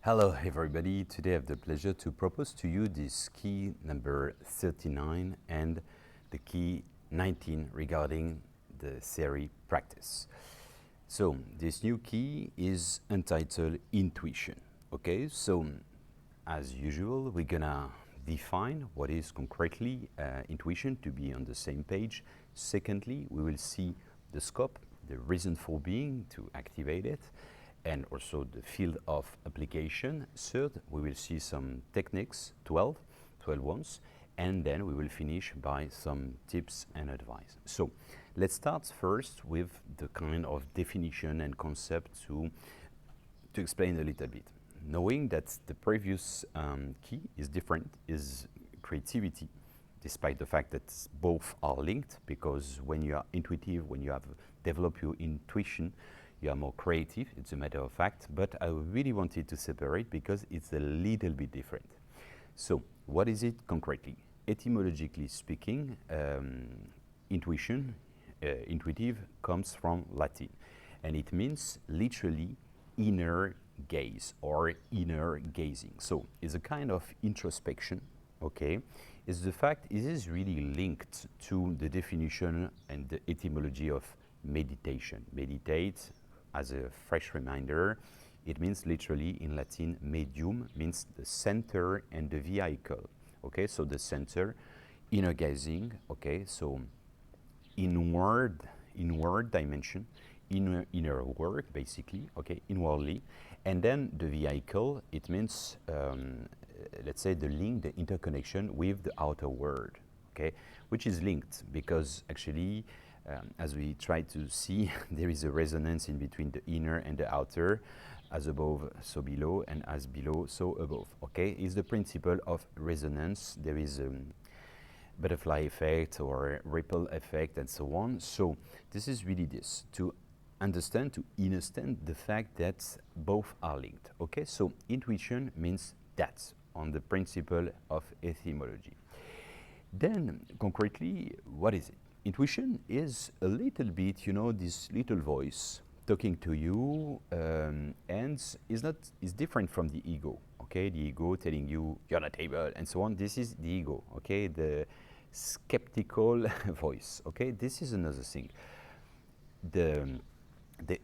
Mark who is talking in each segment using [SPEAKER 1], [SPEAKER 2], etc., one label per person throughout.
[SPEAKER 1] Hello everybody, today I have the pleasure to propose to you this key number 39 and the key 19 regarding the theory practice. So this new key is entitled intuition. Okay, so as usual we're gonna define what is concretely intuition to be on the same page. Secondly, we will see the scope, the reason for being to activate it, and also the field of application. Third, we will see some techniques, 12 ones, and then we will finish by some tips and advice. So let's start first with the kind of definition and concept to explain a little bit. Knowing that the previous key is different, is creativity, despite the fact that both are linked, because when you are intuitive, when you have developed your intuition, you are more creative, it's a matter of fact, but I really wanted to separate because it's a little bit different. So what is it concretely? Etymologically speaking, intuition, intuitive, comes from Latin, and it means literally inner gaze or inner gazing. So it's a kind of introspection, okay? It's the fact it is really linked to the definition and the etymology of meditation. Meditate, as a fresh reminder, it means literally in Latin, medium means the center and the vehicle. Okay, so the center, inner gazing. Okay, so inward dimension, inner work basically. Okay, inwardly, and then the vehicle. It means let's say the link, the interconnection with the outer world. Okay, which is linked because actually. As we try to see, there is a resonance in between the inner and the outer, as above, so below, and as below, so above. Okay, it's the principle of resonance. There is a butterfly effect or ripple effect and so on. So this is really this, to understand, to understand the fact that both are linked. Okay, so intuition means that on the principle of etymology. Then concretely, what is it? Intuition is a little bit, this little voice talking to you, and is different from the ego. Okay, the ego telling you you're not able and so on. This is the ego. Okay, the skeptical voice. Okay, this is another thing. The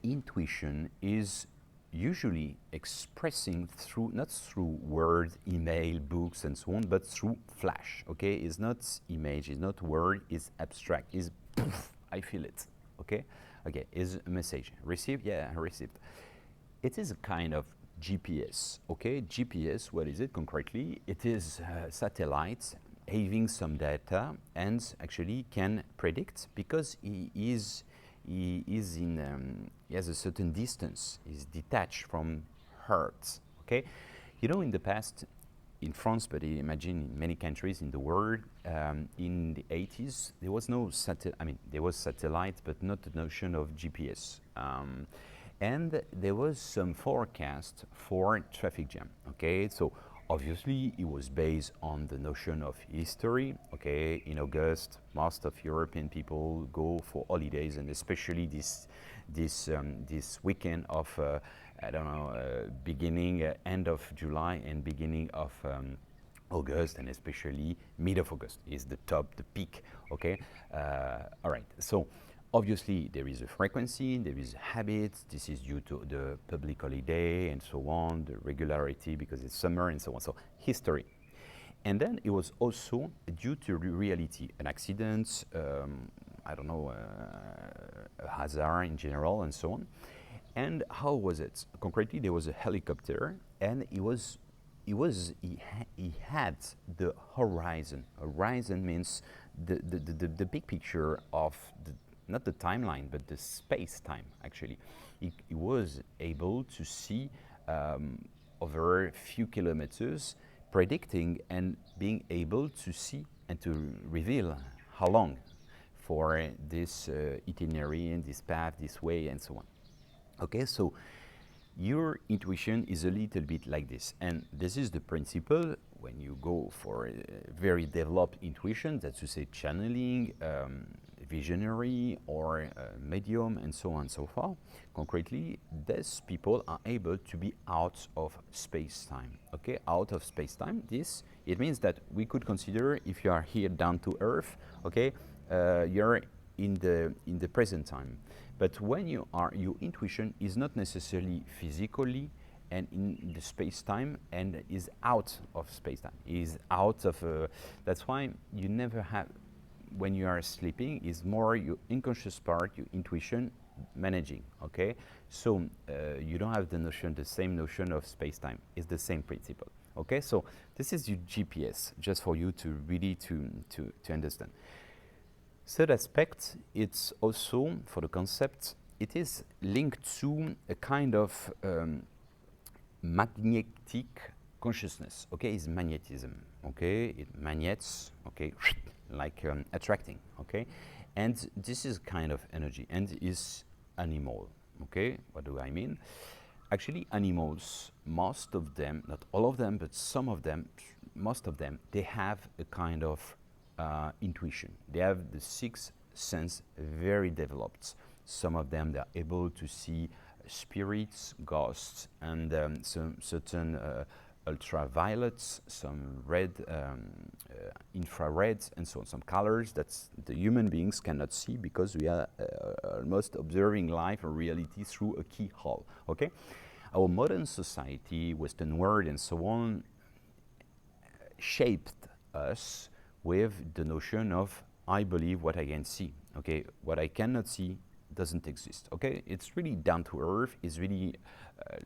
[SPEAKER 1] intuition is usually expressing through, not through words, email, books, and so on, but through flash. Okay, it's not image, it's not word, it's abstract. It's poof, I feel it. Okay, is a message received? Yeah, received. It is a kind of GPS. Okay, GPS. What is it concretely? It is satellites having some data and actually can predict because he has a certain distance, is detached from Earth. Okay, in the past, in France, but imagine in many countries in the world, in the 80s, there was no satellite. I mean, there was satellite, but not the notion of GPS. And there was some forecast for traffic jam. Okay, so obviously it was based on the notion of history. Okay, in August, most of European people go for holidays, and especially this weekend of beginning end of July and beginning of August, and especially mid of August is the top, the peak. Okay, all right. So obviously there is a frequency, there is habits. This is due to the public holiday and so on, the regularity because it's summer and so on. So history. And then it was also due to reality, an accident, a hazard in general and so on. And how was it? Concretely, there was a helicopter and he had the horizon. Horizon means the big picture of not the timeline, but the space-time, actually. He was able to see over a few kilometers, predicting and being able to see and to reveal how long for this itinerary and this path, this way, and so on. Okay, so your intuition is a little bit like this, and this is the principle when you go for a very developed intuition, that's to say channeling, visionary or medium and so on and so forth. Concretely, these people are able to be out of space-time, okay? Out of space-time, it means that we could consider if you are here down to Earth, okay, you're in the present time. But when your intuition is not necessarily physically and in the space-time and is out of space-time, is out of, that's why you never have, when you are sleeping, is more your unconscious part, your intuition managing, okay? So you don't have the same notion of space-time. It's the same principle, okay? So this is your GPS, just for you to really to understand. Third aspect, it's also, for the concept, it is linked to a kind of magnetic consciousness, okay? It's magnetism, okay? It magnets, okay? Like attracting, okay? And this is kind of energy and is animal, okay? What do I mean? Actually, animals, most of them, not all of them, but some of them, most of them, they have a kind of intuition. They have the sixth sense very developed. Some of them, they're able to see spirits, ghosts, and some certain ultraviolets, some red, infrared, and so on, some colors that the human beings cannot see because we are almost observing life or reality through a keyhole, okay? Our modern society, Western world, and so on, shaped us with the notion of, I believe what I can see, okay? What I cannot see doesn't exist, okay? It's really down to earth, it's really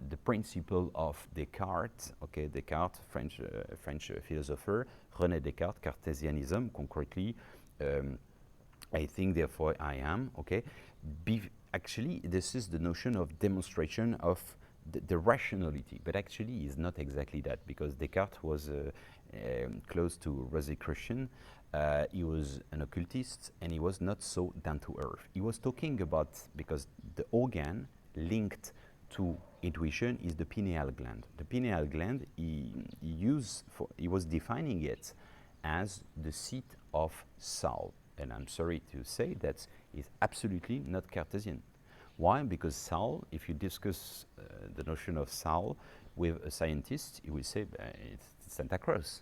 [SPEAKER 1] the principle of Descartes, okay? Descartes, French philosopher, René Descartes, Cartesianism, concretely, I think, therefore I am, okay? Actually, this is the notion of demonstration of the rationality, but actually is not exactly that, because Descartes was close to Rosicrucian. He was an occultist and he was not so down to earth. He was talking about, because the organ linked to intuition is the pineal gland. The pineal gland, he was defining it as the seat of soul. And I'm sorry to say that is absolutely not Cartesian. Why? Because soul, if you discuss the notion of soul with a scientist, he will say it's Santa Claus.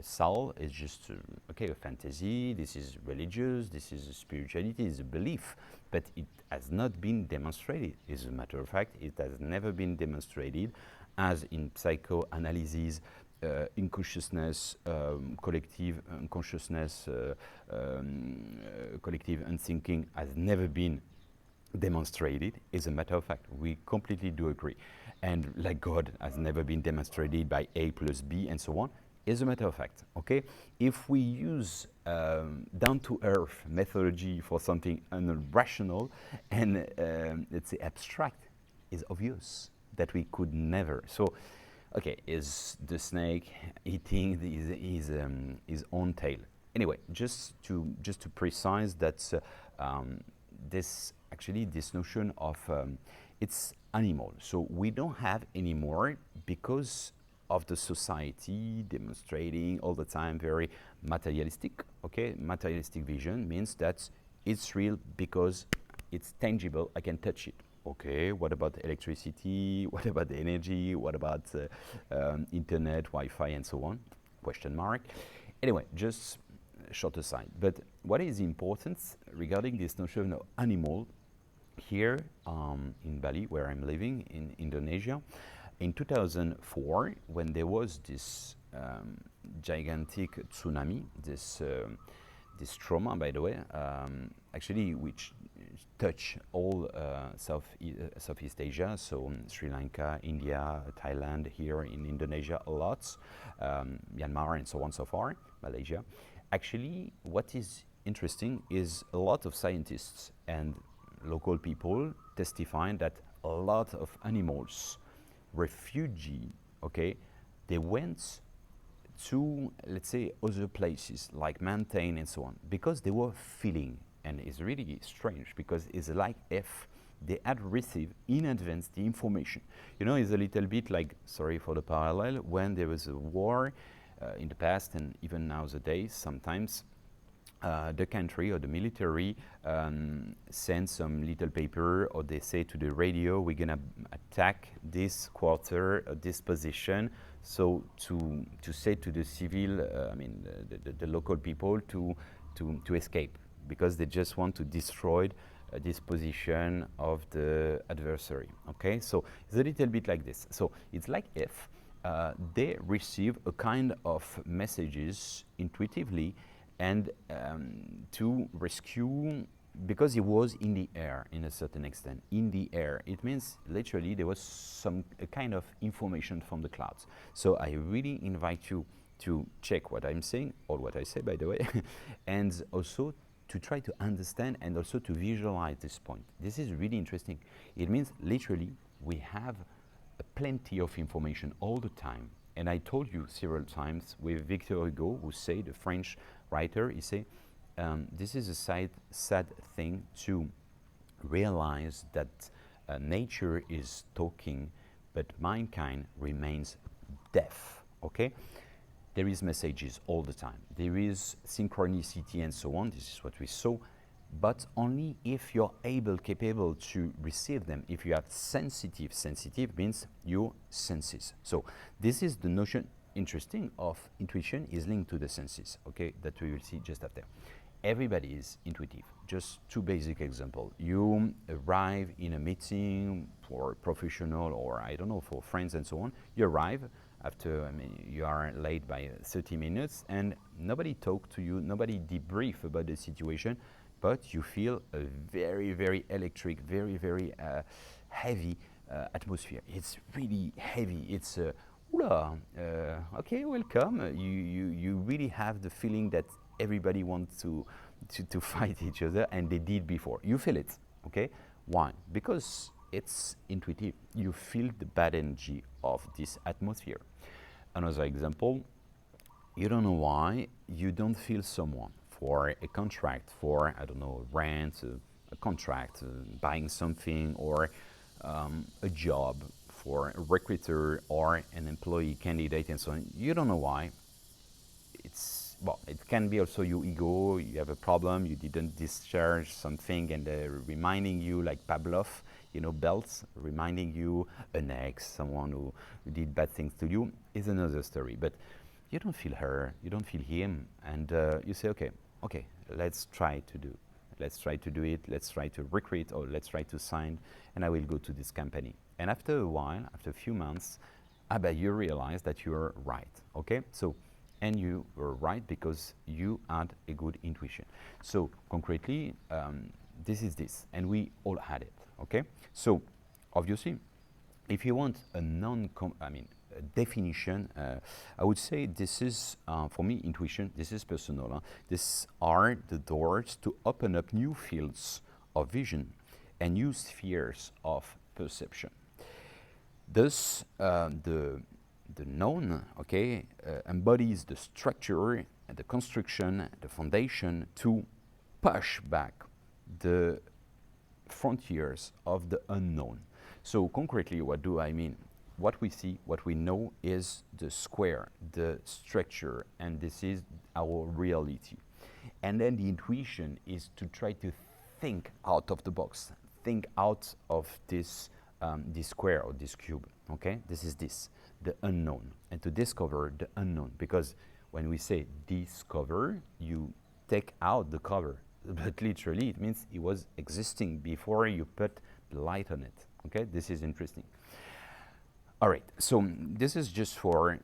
[SPEAKER 1] Soul is just, okay, a fantasy, this is religious, this is spirituality, it's a belief, but it has not been demonstrated. As a matter of fact, it has never been demonstrated, as in psychoanalysis, in consciousness, collective unconsciousness, collective unthinking has never been demonstrated. As a matter of fact, we completely do agree. And like God has never been demonstrated by A plus B and so on. As a matter of fact, okay, if we use down-to-earth methodology for something irrational and let's say abstract, it's obvious that we could never. So, okay, is the snake eating his own tail? Anyway, just to precise that this notion of it's animal. So we don't have anymore, because of the society demonstrating all the time very materialistic, okay? Materialistic vision means that it's real because it's tangible, I can touch it. Okay, what about electricity? What about the energy? What about internet, Wi-Fi, and so on? Question mark. Anyway, just short aside. But what is important regarding this notion of animal here in Bali, where I'm living in Indonesia, in 2004, when there was this gigantic tsunami, this trauma, by the way, actually, which touched all Southeast Asia, so Sri Lanka, India, Thailand, here in Indonesia a lot, Myanmar, and so on and so forth, Malaysia. Actually, what is interesting is a lot of scientists and local people testifying that a lot of animals, refugee, okay, they went to, let's say, other places like mountain and so on, because they were feeling, and it's really strange because it's like if they had received in advance the information. You know, it's a little bit like, sorry for the parallel, when there was a war in the past and even nowadays, sometimes the country or the military send some little paper, or they say to the radio, we're gonna attack this quarter, this position. So to say to the civil, the local people to escape, because they just want to destroy this position of the adversary. Okay, so it's a little bit like this. So it's like if they receive a kind of messages intuitively, and to rescue, because it was in the air in a certain extent. In the air, it means literally there was a kind of information from the clouds. So I really invite you to check what I'm saying, or what I say, by the way, and also to try to understand and also to visualize this point. This is really interesting. It means literally we have plenty of information all the time. And I told you several times with Victor Hugo, who say, the French writer, he say, this is a sad thing to realize that nature is talking, but mankind remains deaf. Okay, there is messages all the time. There is synchronicity and so on. This is what we saw, but only if you're capable to receive them. If you are sensitive means your senses. So this is the notion, interesting, of intuition is linked to the senses, okay, that we will see just after. Everybody is intuitive. Just two basic examples. You arrive in a meeting for professional, or I don't know, for friends and so on. You arrive after, you are late by 30 minutes, and nobody talked to you, nobody debrief about the situation, but you feel a very, very electric, very, very heavy atmosphere. It's really heavy. It's okay, welcome. You really have the feeling that everybody wants to fight each other, and they did before. You feel it, okay? Why? Because it's intuitive. You feel the bad energy of this atmosphere. Another example, you don't know why you don't feel someone for a contract, for, I don't know, rent, a contract, buying something, or a job, for a recruiter or an employee candidate and so on. You don't know why. It can be also your ego. You have a problem, you didn't discharge something, and reminding you, like Pavlov, belts, reminding you an ex, someone who did bad things to you, is another story. But you don't feel her, you don't feel him, and you say, okay, let's try to do it, let's try to recruit, or let's try to sign, and I will go to this company. And after a while, after a few months, you realize that you're right, okay? So, and you were right because you had a good intuition. So concretely, this is this, and we all had it, okay? So obviously, if you want a definition, I would say this is, for me, intuition, this is personal. These are the doors to open up new fields of vision and new spheres of perception. Thus, the known, okay, embodies the structure and the construction, the foundation to push back the frontiers of the unknown. So concretely, what do I mean? What we see, what we know is the square, the structure, and this is our reality. And then the intuition is to try to think out of the box, think out of this square or this cube, okay? This is the unknown, and to discover the unknown, because when we say discover, you take out the cover, but literally it means it was existing before you put the light on it, okay? This is interesting. All right, so this is just for,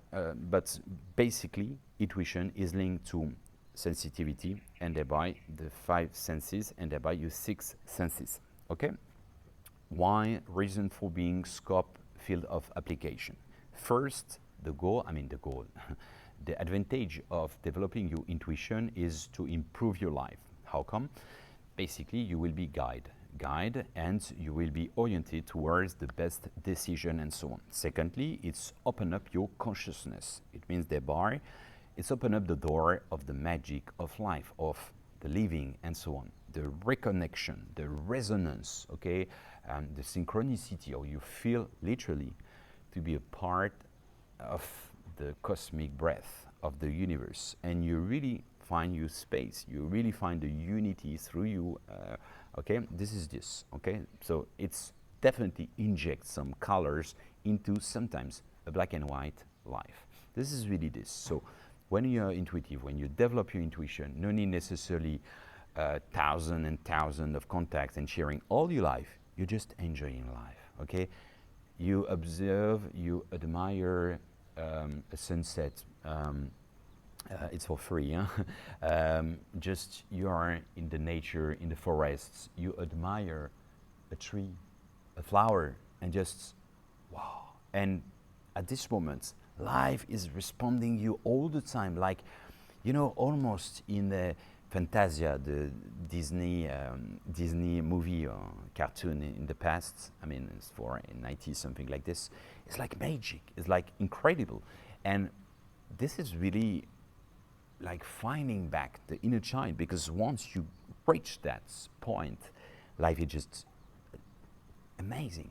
[SPEAKER 1] but basically intuition is linked to sensitivity, and thereby the 5 senses, and thereby your 6 senses, okay? Why? Reason for being, scope, field of application. First, the goal, the advantage of developing your intuition is to improve your life. How come? Basically, you will be guide, and you will be oriented towards the best decision and so on. Secondly, it's open up your consciousness. It means thereby, it's open up the door of the magic of life, of the living and so on. The reconnection, the resonance, okay, the synchronicity, or you feel literally to be a part of the cosmic breath of the universe, and you really find your space. You really find the unity through you. Okay, this is this. Okay, so it's definitely inject some colors into sometimes a black and white life. This is really this. So when you're intuitive, when you develop your intuition, no need necessarily thousands and thousands of contacts and sharing all your life. You're just enjoying life. Okay, you observe, you admire a sunset. It's for free. Huh? Just you are in the nature, in the forests. You admire a tree, a flower, and just wow. And at this moment, life is responding you all the time, like, you know, almost in the Fantasia, the Disney movie or cartoon in the past. I mean, it's for in 90s, something like this. It's like magic. It's like incredible, and this is really like finding back the inner child, because once you reach that point, life is just amazing,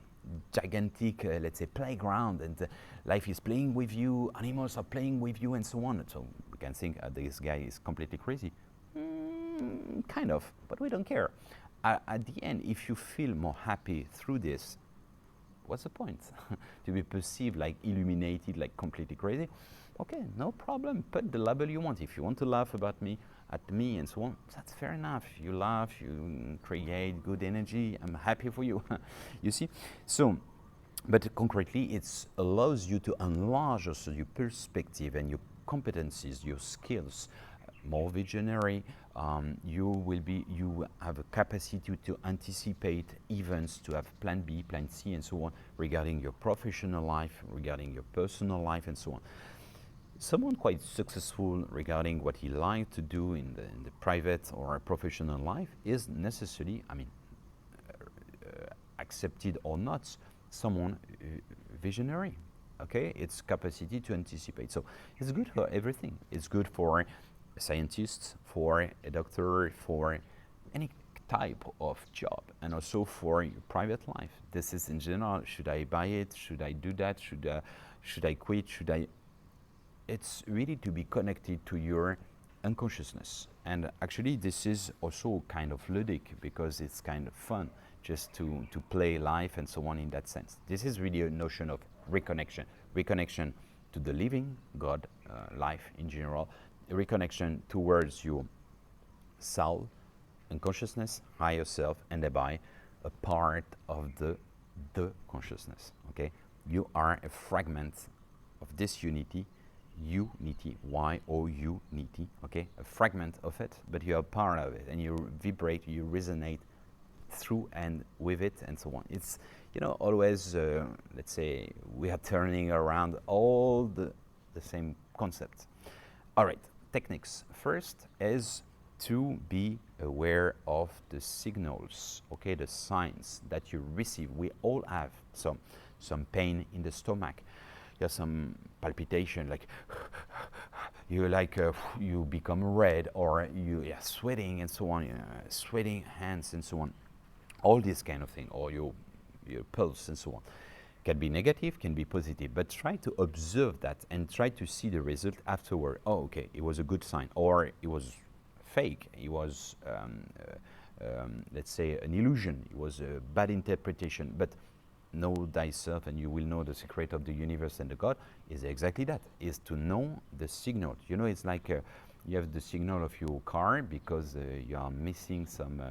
[SPEAKER 1] gigantic, let's say, playground, and life is playing with you, animals are playing with you, and so on. So we can think this guy is completely crazy. Kind of, but we don't care. At the end, if you feel more happy through this, what's the point? To be perceived like illuminated, like completely crazy? Okay, no problem. Put the label you want. If you want to laugh about me, at me, and so on, that's fair enough. You laugh, you create good energy. I'm happy for you. You see? So, but concretely, it allows you to enlarge also your perspective and your competencies, your skills, more visionary. You have a capacity to anticipate events, to have plan B, plan C, and so on, regarding your professional life, regarding your personal life, and so on. Someone quite successful regarding what he likes to do in the private or professional life is necessarily, I mean, accepted or not, someone visionary. Okay, it's capacity to anticipate. So it's good for everything. It's good for a scientist, for a doctor, for any type of job, and also for your private life. This is in general. Should I buy it? Should I do that? Should I quit? Should I? It's really to be connected to your unconsciousness. And actually, this is also kind of ludic, because it's kind of fun just to play life and so on in that sense. This is really a notion of reconnection. Reconnection to the living God, life in general. Reconnection towards your soul, unconsciousness, higher self, and thereby a part of the consciousness. Okay, you are a fragment of this unity, unity, Y-O-U-nity, okay, a fragment of it, but you are part of it, and you vibrate, you resonate through and with it, and so on. It's, you know, always, let's say, we are turning around all the same concepts. All right, techniques. First is to be aware of the signals, okay, the signs that you receive. We all have some pain in the stomach. You have some palpitation, like you become red, or you are sweating and so on, sweating hands and so on. All this kind of thing, or your pulse and so on. Can be negative, can be positive, but try to observe that and try to see the result afterward. Oh, okay, it was a good sign, or it was fake, it was, let's say, an illusion, it was a bad interpretation. But know thyself, and you will know the secret of the universe and the God is exactly that, is to know the signal. You know, it's like you have the signal of your car because you are missing some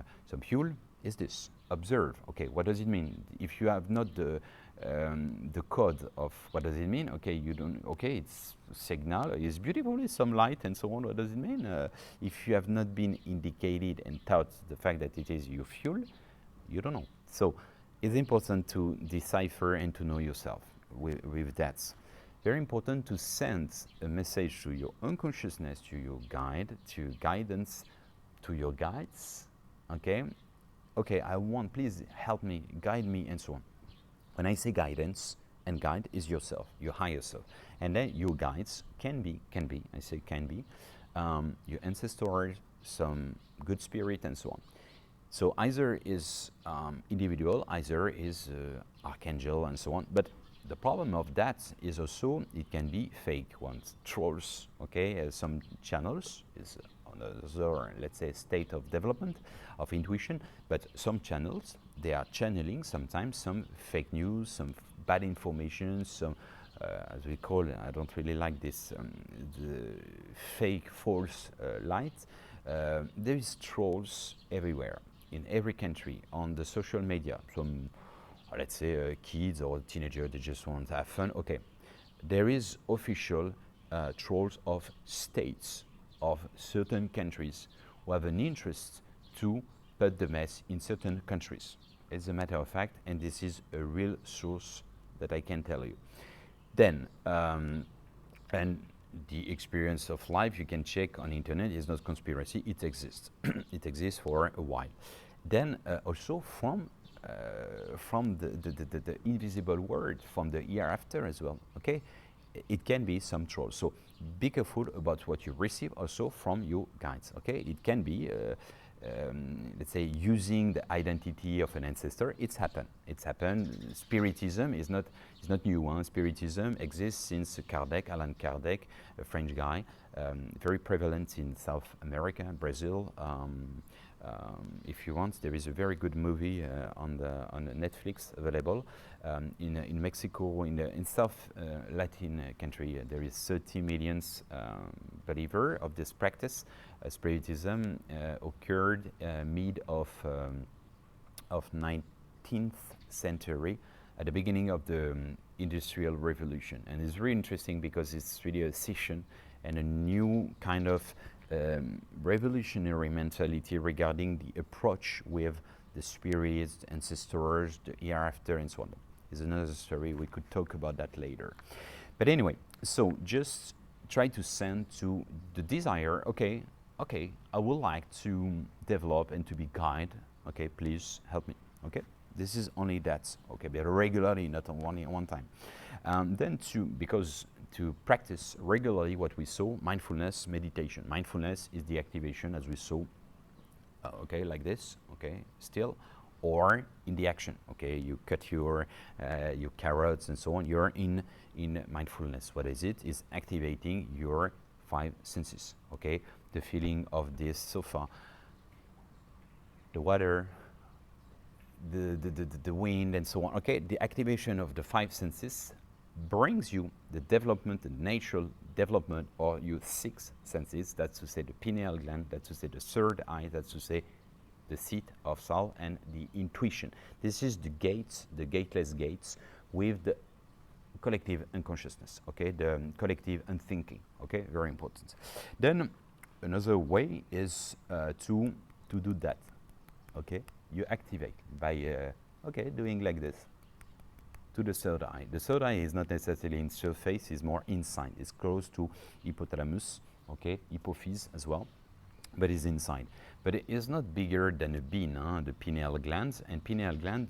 [SPEAKER 1] fuel. Is this? Observe. Okay, what does it mean? If you have not the code of what does it mean? Okay, you don't. Okay, it's signal. It's beautiful. It's some light and so on. What does it mean? If you have not been indicated and taught the fact that it is your fuel, you don't know. So it's important to decipher and to know yourself with that. Very important to send a message to your unconsciousness, to your guide, to guidance, to your guides. Okay, okay, I want, please help me, guide me, and so on. When I say guidance, and guide is yourself, your higher self, and then your guides can be, I say can be, your ancestors, some good spirit, and so on. So either is individual, either is archangel, and so on. But the problem of that is also it can be fake ones, trolls. Okay, some channels is another, let's say, state of development of intuition. But some channels, they are channeling sometimes some fake news, some bad information, some as we call it, I don't really like this, the fake, false light. There is trolls everywhere, in every country, on the social media. Some, let's say, kids or teenagers, they just want to have fun. Okay, there is official trolls of states, of certain countries, who have an interest to put the mess in certain countries. As a matter of fact, and this is a real source that I can tell you. Then, and the experience of life, you can check on internet, is not conspiracy, it exists. It exists for a while. Then also from the invisible world, from the hereafter as well, okay? It can be some trolls. So be careful about what you receive also from your guides, okay? It can be, let's say, using the identity of an ancestor. It's happened. It's happened. Spiritism is not new. Huh? Spiritism exists since Alan Kardec, a French guy, very prevalent in South America, Brazil. If you want, there is a very good movie on Netflix available. In Mexico, in South Latin country, there is 30 million believer of this practice. Spiritism occurred mid of 19th century, at the beginning of the Industrial Revolution, and it's really interesting because it's really a scission and a new kind of revolutionary mentality regarding the approach with the spirits, ancestors, the hereafter, and so on. Is another story. We could talk about that later. But anyway, so just try to send to the desire. Okay, I would like to develop and to be guided. Okay, please help me. Okay, this is only that. Okay, but regularly, not on one time. Then to practice regularly what we saw, mindfulness, meditation. Mindfulness is the activation, as we saw, okay, like this, okay, still, or in the action, okay, you cut your carrots and so on, you're in mindfulness. What is it? Is activating your 5 senses, okay, the feeling of this sofa, the water, the wind, and so on, okay, the activation of the 5 senses brings you the development, the natural development of your 6 senses. That's to say the pineal gland, that's to say the third eye, that's to say the seat of soul, and the intuition. This is the gates, the gateless gates, with the collective unconsciousness, okay, the collective unthinking, okay, very important. Then another way is to do that, okay, you activate by, okay, doing like this, to the third eye. The third eye is not necessarily in surface, it's more inside. It's close to hypothalamus, okay, hypophyse as well, but it's inside. But it is not bigger than a bean, the pineal gland. And pineal gland,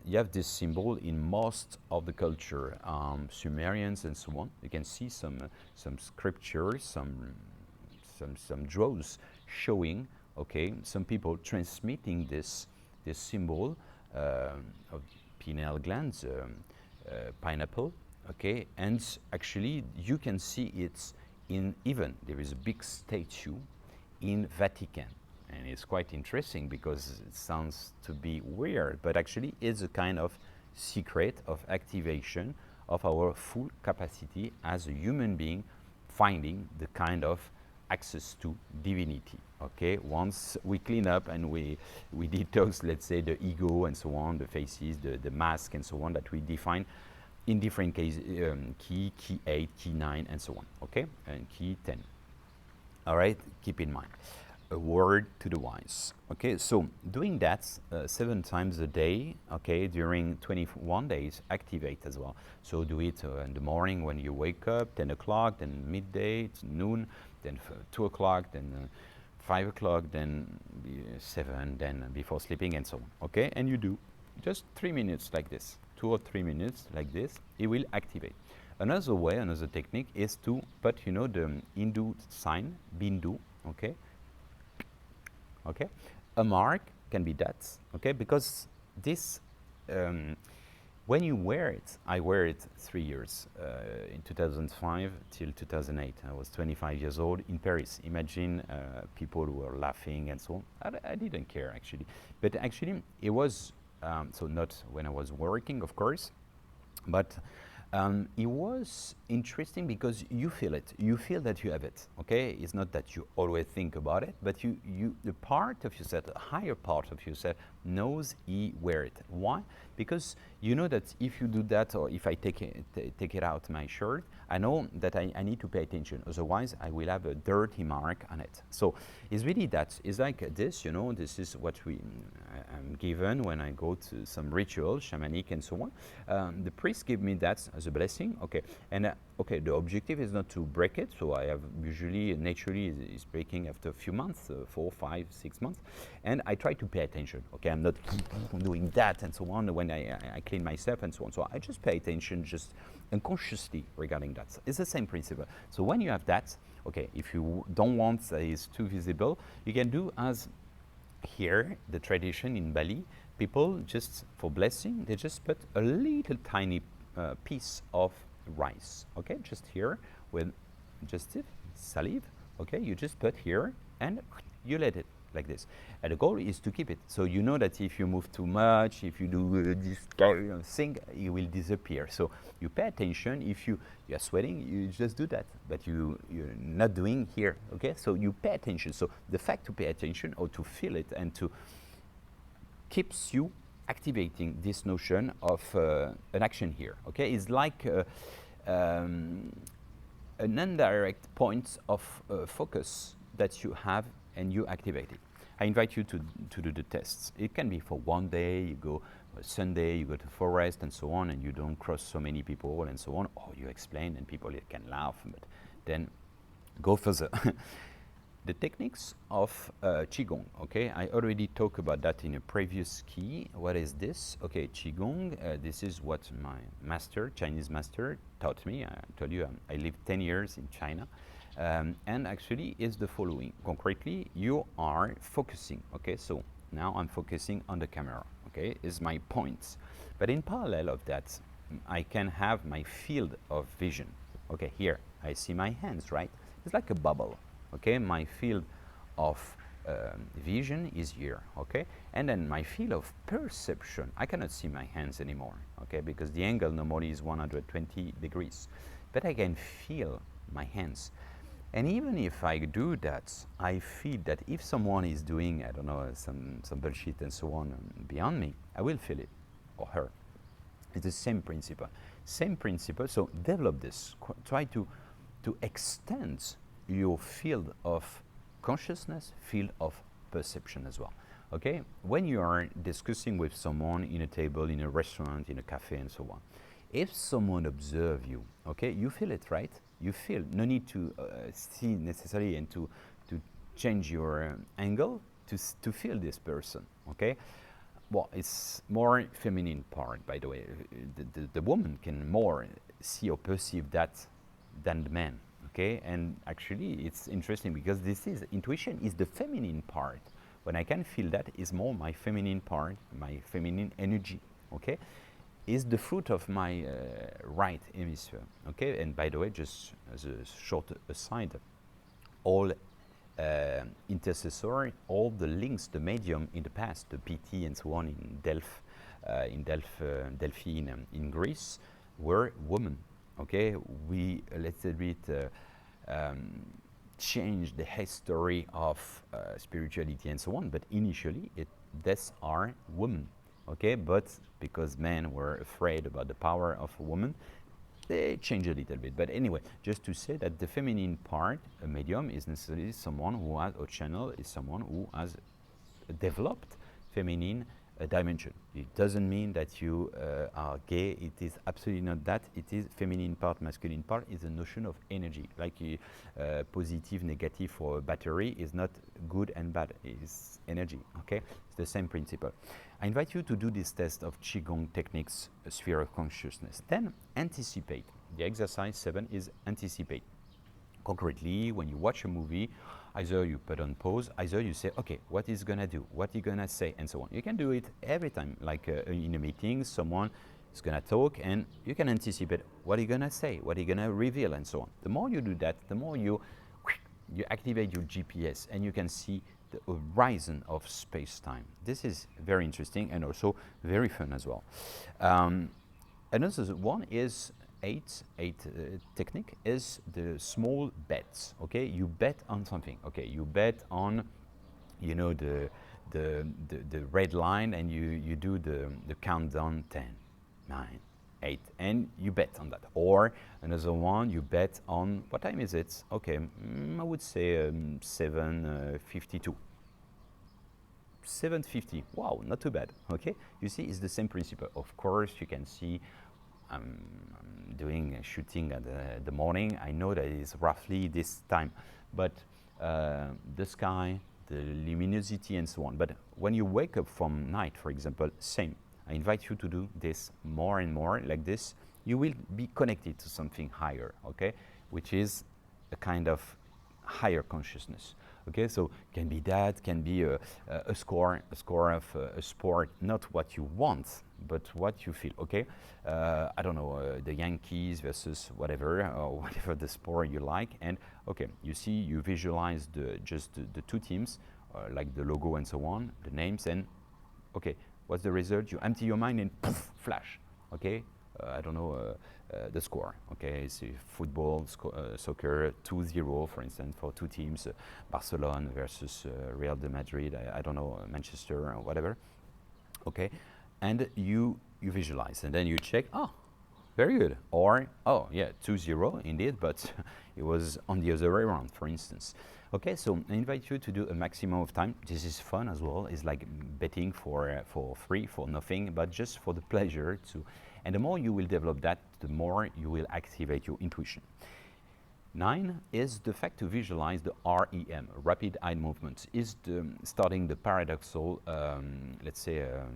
[SPEAKER 1] you have this symbol in most of the culture, Sumerians and so on. You can see some scriptures, some drawings showing, okay, some people transmitting this symbol of pineal glands, pineapple, okay, and actually you can see it in, even there is a big statue in Vatican, and it's quite interesting because it sounds to be weird, but actually it's a kind of secret of activation of our full capacity as a human being, finding the kind of access to divinity. Okay, once we clean up and we detox, let's say, the ego and so on, the faces, the mask and so on that we define in different cases, key 8, key 9 and so on, okay, and key 10. All right, keep in mind, a word to the wise. Okay, so doing that 7 times a day, okay, during 21 days, activate as well. So do it in the morning when you wake up, 10 o'clock, then midday, noon, then 2 o'clock, then 5 o'clock, then 7, then before sleeping and so on, okay? And you do just 3 minutes like this, 2 or 3 minutes like this, it will activate. Another way, another technique is to put, the Hindu sign, Bindu, okay? A mark can be that, okay? Because this When you wear it, I wear it 3 years, in 2005 till 2008. I was 25 years old in Paris. Imagine people who were laughing and so on. I didn't care actually. But actually it was, so not when I was working, of course, but it was interesting because you feel it. You feel that you have it. Okay, it's not that you always think about it, but the part of yourself, the higher part of yourself, knows he wear it. Why? Because you know that if you do that, or if I take it out my shirt, I know that I need to pay attention. Otherwise, I will have a dirty mark on it. So it's really that. It's like this. You know, this is what I'm given when I go to some ritual, shamanic and so on. The priest give me that as a blessing. Okay, and okay, the objective is not to break it. So I have usually, naturally, is breaking after a few months, 4, 5, 6 months, and I try to pay attention. Okay, I'm not doing that and so on when I clean myself and so on. So I just pay attention, just unconsciously regarding that. So it's the same principle. So when you have that, okay, if you don't want that it's too visible, you can do as here, the tradition in Bali, people just, for blessing, they just put a little tiny piece of rice, okay, just here with just salive, okay, you just put here and you let it like this. And the goal is to keep it. So you know that if you move too much, if you do this kind of thing, it will disappear. So you pay attention. If you are sweating, you just do that, but you're not doing here, okay? So you pay attention. So the fact to pay attention or to feel it and to keeps you activating this notion of an action here, okay? It's like an indirect point of focus that you have and you activate it. I invite you to do the tests. It can be for one day, you go Sunday, you go to forest and so on, and you don't cross so many people and so on, or you explain and people can laugh, but then go further. The techniques of Qigong, okay? I already talked about that in a previous key. What is this? Okay, Qigong, this is what my master, Chinese master, taught me. I told you I lived 10 years in China. And actually is the following. Concretely, you are focusing, okay? So now I'm focusing on the camera, okay? Is my points. But in parallel of that, I can have my field of vision. Okay, here, I see my hands, right? It's like a bubble, okay? My field of vision is here, okay? And then my field of perception, I cannot see my hands anymore, okay? Because the angle normally is 120 degrees. But I can feel my hands. And even if I do that, I feel that if someone is doing, I don't know, some bullshit and so on beyond me, I will feel it, or her. It's the same principle. Same principle, so develop this. Try to extend your field of consciousness, field of perception as well. Okay? When you are discussing with someone in a table, in a restaurant, in a cafe and so on, if someone observes you, okay, you feel it, right? You feel, no need to see necessarily and to change your angle to feel this person, okay? Well, it's more feminine part, by the way. The woman can more see or perceive that than the man, okay? And actually, it's interesting because this is, intuition is the feminine part. When I can feel that, is more my feminine part, my feminine energy, okay? Is the fruit of my right hemisphere, okay? And by the way, just as a short aside, all intercessor, all the links, the medium in the past, the PT and so on in Delphi in Greece, were women, okay? We, let's admit, changed the history of spirituality and so on, but initially, these are women. Okay, but because men were afraid about the power of a woman, they changed a little bit. But anyway, just to say that the feminine part, a medium, is necessarily someone who has a channel, is someone who has developed feminine dimension. It doesn't mean that you are gay. It is absolutely not that. It is feminine part, masculine part is a notion of energy. Like positive, negative for a battery is not good and bad. It's energy, okay? It's the same principle. I invite you to do this test of Qigong techniques, sphere of consciousness. Then anticipate. The exercise 7 is anticipate. Concretely, when you watch a movie, either you put on pause, either you say, okay, what is gonna do, what is gonna say, and so on. You can do it every time, like in a meeting, someone He's going to talk, and you can anticipate what he's going to say, what he's going to reveal, and so on. The more you do that, the more you activate your GPS, and you can see the horizon of space-time. This is very interesting and also very fun as well. Another one is eight technique is the small bets. Okay, you bet on something. Okay, you bet on, you know, the red line, and you do the countdown 10, 9, 8, and you bet on that. Or another one, you bet on, what time is it? Okay, I would say 7:52. 7:50. Wow, not too bad. Okay, you see, it's the same principle. Of course, you can see I'm doing shooting at the morning. I know that it's roughly this time, but the sky, the luminosity, and so on. But when you wake up from night, for example, same. I invite you to do this more and more like this. You will be connected to something higher, okay, which is a kind of higher consciousness. Okay, so can be that, can be a score of a sport, not what you want, but what you feel. Okay, I don't know, the Yankees versus whatever, or whatever the sport you like, and okay, you see, you visualize just the two teams, like the logo and so on, the names, and okay, what's the result? You empty your mind and poof, flash. Okay, I don't know the score. Okay, it's football, soccer, 2-0, for instance, for two teams, Barcelona versus Real de Madrid. I don't know, Manchester or whatever. Okay, and you visualize, and then you check. Oh, very good. Or, oh yeah, 2-0 indeed, but it was on the other way around, for instance. Okay, so I invite you to do a maximum of time. This is fun as well. It's like betting for free, for nothing, but just for the pleasure to. And the more you will develop that, the more you will activate your intuition. 9 is the fact to visualize the REM, rapid eye movement, is starting the paradoxal, let's say a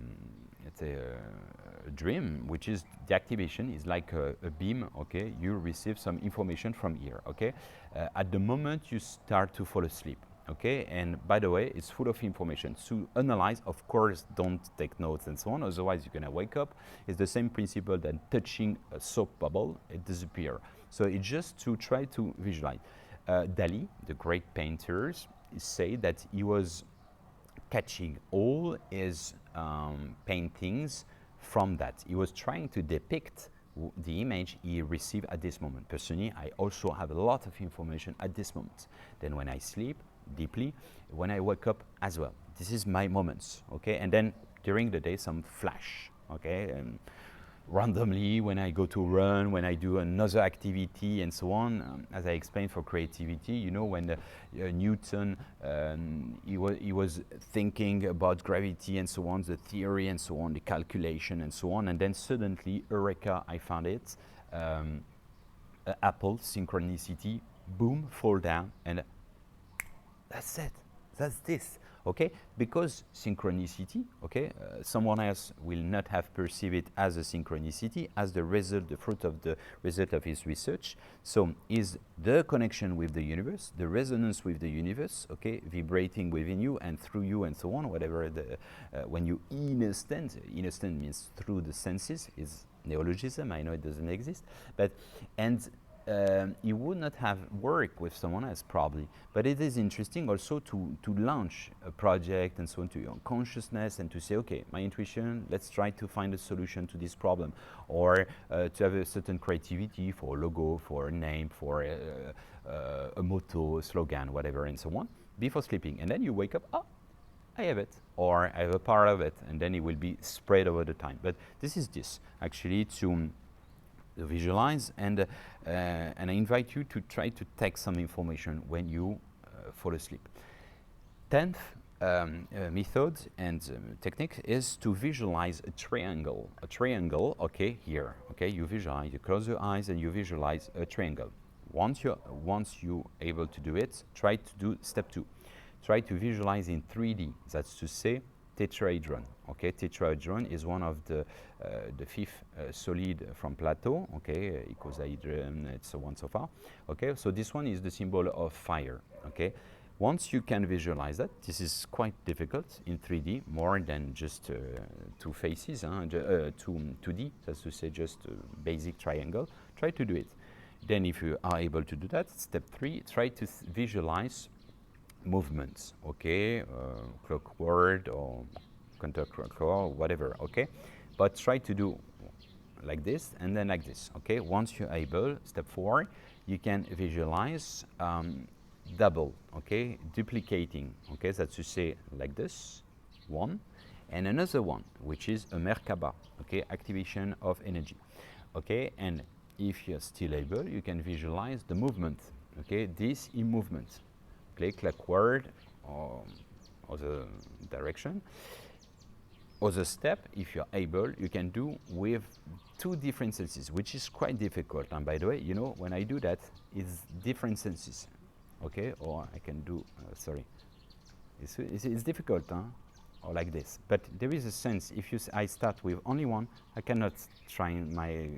[SPEAKER 1] dream, which is the activation is like a beam. Okay, you receive some information from here. Okay, at the moment you start to fall asleep. Okay, and by the way, it's full of information to analyze. Of course, don't take notes and so on, otherwise you're gonna wake up. It's the same principle that touching a soap bubble, it disappears. So it's just to try to visualize. Dali, the great painters, say that he was catching all his paintings from that. He was trying to depict the image he received at this moment. Personally, I also have a lot of information at this moment. Then when I sleep deeply, when I wake up as well. This is my moments, okay? And then during the day, some flash, okay? And randomly, when I go to run, when I do another activity and so on, as I explained for creativity, you know, when Newton, he was thinking about gravity and so on, the theory and so on, the calculation and so on, and then suddenly, eureka, I found it, apple, synchronicity, boom, fall down, and that's it. That's this. Okay? Because synchronicity, okay, someone else will not have perceived it as a synchronicity, as the result, the fruit of the result of his research. So is the connection with the universe, the resonance with the universe, okay, vibrating within you and through you and so on, whatever when you understand means through the senses, is neologism, I know it doesn't exist, but, and you would not have worked with someone else probably, but it is interesting also to launch a project and so on to your consciousness and to say, okay, my intuition, let's try to find a solution to this problem, or to have a certain creativity for a logo, for a name, for a motto, a slogan, whatever, and so on, before sleeping. And then you wake up, oh, I have it, or I have a part of it, and then it will be spread over the time. But this is actually to visualize, and I invite you to try to take some information when you fall asleep. 10th method and technique is to visualize a triangle. A triangle, okay, here, okay, you visualize, you close your eyes and you visualize a triangle. Once you're able to do it, try to do step 2. Try to visualize in 3D, that's to say, tetrahedron. Okay, tetrahedron is one of the fifth solid from Plato. Okay, icosahedron, and so on so far. Okay, so this one is the symbol of fire. Okay, Once you can visualize that, this is quite difficult in 3D, more than just two faces, 2D, that's to say just a basic triangle. Try to do it. Then if you are able to do that, step 3, try to visualize movements, okay, clockward or counterclockward, whatever, okay? But try to do like this and then like this, okay? Once you're able, step 4, you can visualize double, okay, duplicating, okay, that's to say like this, one, and another one, which is a Merkaba, okay, activation of energy, okay, and if you're still able, you can visualize the movement, okay, this in movement, okay, clockward or other direction. Other step, if you're able, you can do with 2 different senses, which is quite difficult. And by the way, you know, when I do that, it's different senses, okay? Or I can do, sorry, it's difficult, huh? Or like this. But there is a sense, if I start with only one, I cannot try my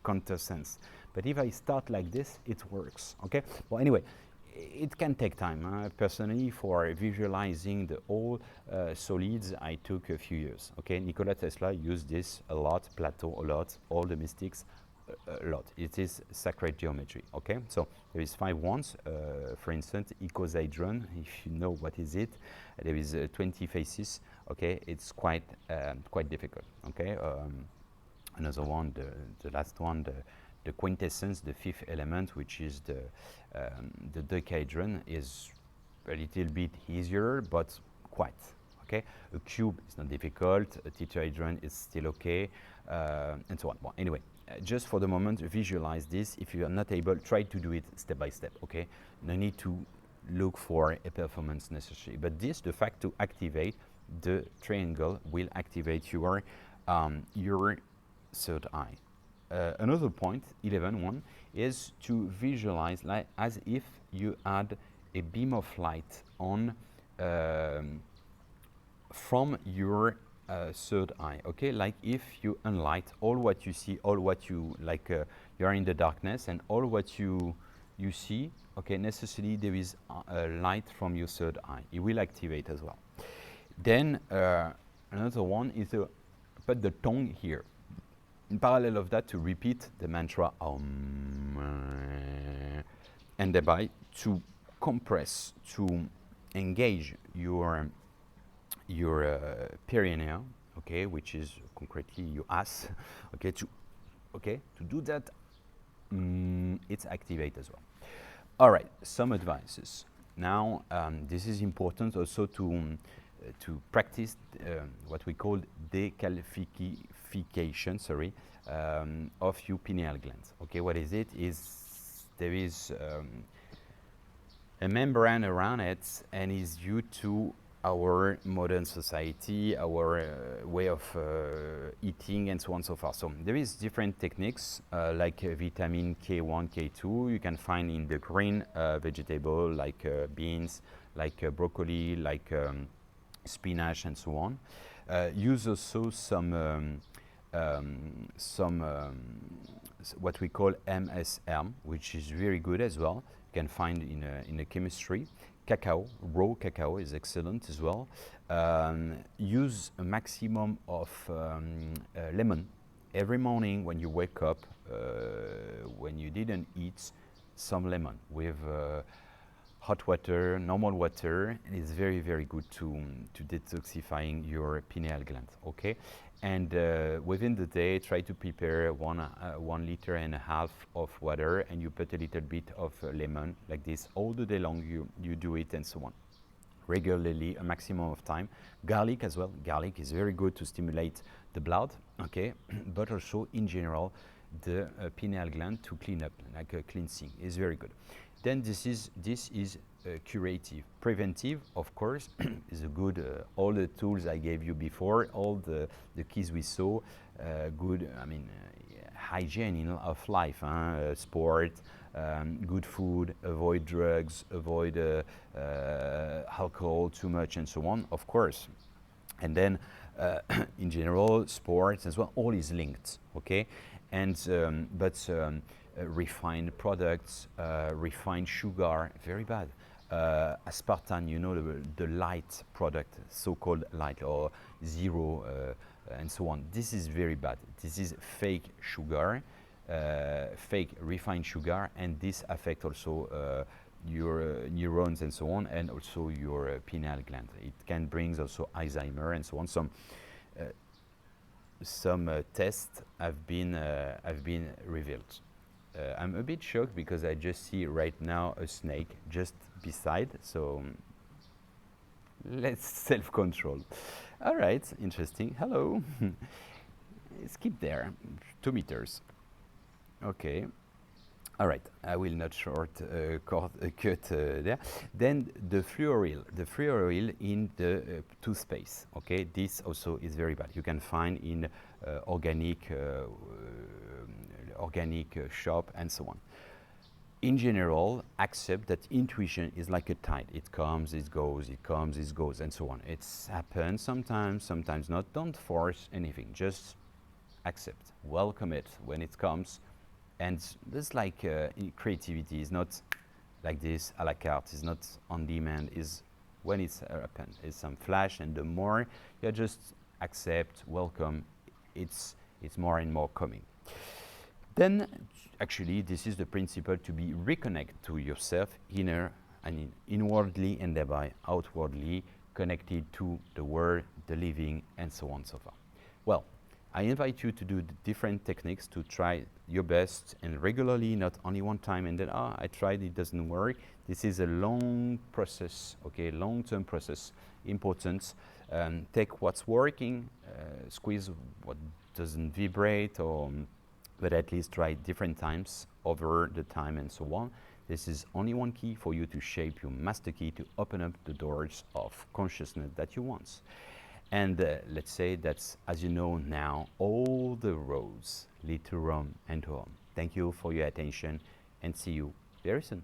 [SPEAKER 1] counter sense. But if I start like this, it works, okay? Well, anyway, it can take time. Personally, for visualizing the whole solids, I took a few years. Okay, Nikola Tesla used this a lot, Plato a lot, all the mystics a lot. It is sacred geometry. Okay, so there is 5 wands. For instance, icosahedron. If you know what is it, there is 20 faces. Okay, it's quite difficult. Okay, another one, the last one, the quintessence, the 5th element, which is the decahedron, is a little bit easier, but quite, okay? A cube is not difficult, a tetrahedron is still okay, and so on. Well, anyway, just for the moment, visualize this. If you are not able, try to do it step by step, okay? No need to look for a performance necessary. But this, the fact to activate the triangle, will activate your third eye. Another point, 11.1, is to visualize like as if you had a beam of light on from your third eye, okay? Like if you unlight all what you see, all what you, like you are in the darkness and all what you see, okay, necessarily there is a light from your third eye. It will activate as well. Then another one is to put the tongue here. In parallel of that, to repeat the mantra Om, and thereby to compress, to engage your perineum, okay, which is concretely your ass, okay, to do that, it's activate as well. All right, some advices. Now, this is important also to practice what we call decalcification, of your pineal glands. Okay, what is it? There is a membrane around it, and is due to our modern society, our way of eating, and so on and so forth. So there is different techniques like vitamin K1, K2. You can find in the green vegetable like beans, like broccoli, like spinach, and so on. Use also some what we call MSM, which is very good as well. You can find in a chemistry. Cacao, raw cacao is excellent as well. Use a maximum of lemon every morning when you wake up. When you didn't eat, some lemon with hot water, normal water. It's very, very good to detoxifying your pineal gland. Okay, and within the day, try to prepare 1.5 liters of water, and you put a little bit of lemon like this all the day long. You do it and so on regularly, a maximum of time. Garlic as well. Garlic is very good to stimulate the blood. Okay, but also in general the pineal gland to clean up, like a cleansing is very good. Then this is curative. Preventive, of course, is a good, all the tools I gave you before, all the keys we saw, good, I mean, hygiene of life, sport, good food, avoid drugs, avoid alcohol too much, and so on, of course. And then, in general, sports as well, all is linked, okay? And, refined products, refined sugar, very bad. aspartame, you know, the light product, so-called light or zero, and so on. This is very bad. This is fake sugar, fake refined sugar, and this affects also your neurons and so on, and also your pineal gland. It can bring also Alzheimer and so on. Some tests have been revealed. I'm a bit shocked because I just see right now a snake just beside, so let's self-control. All right, interesting. Hello. Let's keep there, 2 meters. Okay. All right, I will not cut there. Then the fluoroil in the toothpaste. Okay, this also is very bad. You can find in organic shop and so on. In general, accept that intuition is like a tide. It comes, it goes, it comes, it goes, and so on. It's happens sometimes, sometimes not. Don't force anything. Just accept, welcome it when it comes. And this, like creativity, is not like this a la carte. Is not on demand. Is when it's happened. It's some flash, and the more you just accept, welcome, it's more and more coming. Then, actually, this is the principle to be reconnect to yourself, inwardly, and thereby outwardly connected to the world, the living, and so on, so far. Well, I invite you to do the different techniques, to try your best, and regularly, not only one time and then, I tried, it doesn't work. This is a long process, okay, long-term process, important. Take what's working, squeeze what doesn't vibrate, but at least try different times over the time and so on. This is only one key for you to shape your master key to open up the doors of consciousness that you want. And let's say that's, as you know now, all the roads lead to Rome and to home. Thank you for your attention and see you very soon.